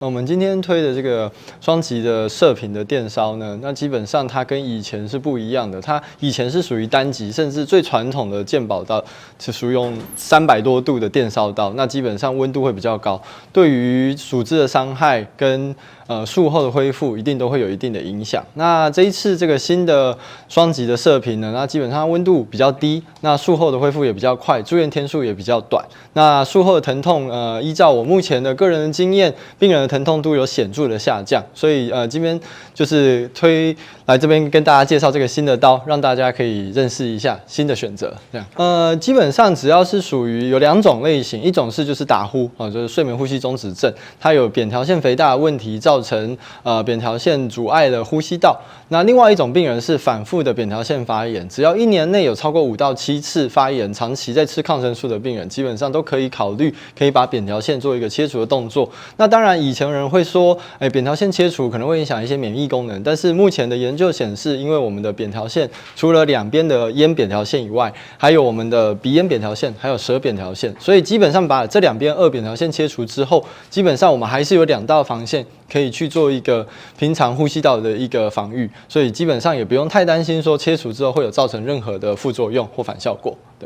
我们今天推的这个双极的射频的电烧呢，那基本上它跟以前是不一样的。它以前是属于单极，甚至最传统的健保刀是属于用300多度的电烧刀，那基本上温度会比较高，对于组织的伤害跟术后的恢复一定都会有一定的影响。那这一次这个新的双极的射频呢，那基本上温度比较低，那术后的恢复也比较快，住院天数也比较短。那术后的疼痛，依照我目前的个人的经验，病人的疼痛度有显著的下降，所以这边就是推来这边跟大家介绍这个新的刀，让大家可以认识一下新的选择。这样，基本上只要是属于有2种类型，一种是就是打呼就是睡眠呼吸中止症，它有扁桃腺肥大的问题，造成扁桃腺阻碍了呼吸道。那另外一种病人是反复的扁桃腺发炎，只要1年内有超过5到7次发炎，长期在吃抗生素的病人，基本上都可以考虑可以把扁桃腺做一个切除的动作。那当然，以前人会说，扁桃腺切除可能会影响一些免疫功能，但是目前的研究显示，因为我们的扁桃腺除了2边的咽扁桃腺以外，还有我们的鼻咽扁桃腺，还有舌扁桃腺，所以基本上把这2边2扁桃腺切除之后，基本上我们还是有2道防线可以去做一个平常呼吸道的一个防御，所以基本上也不用太担心说切除之后会有造成任何的副作用或反效果。对。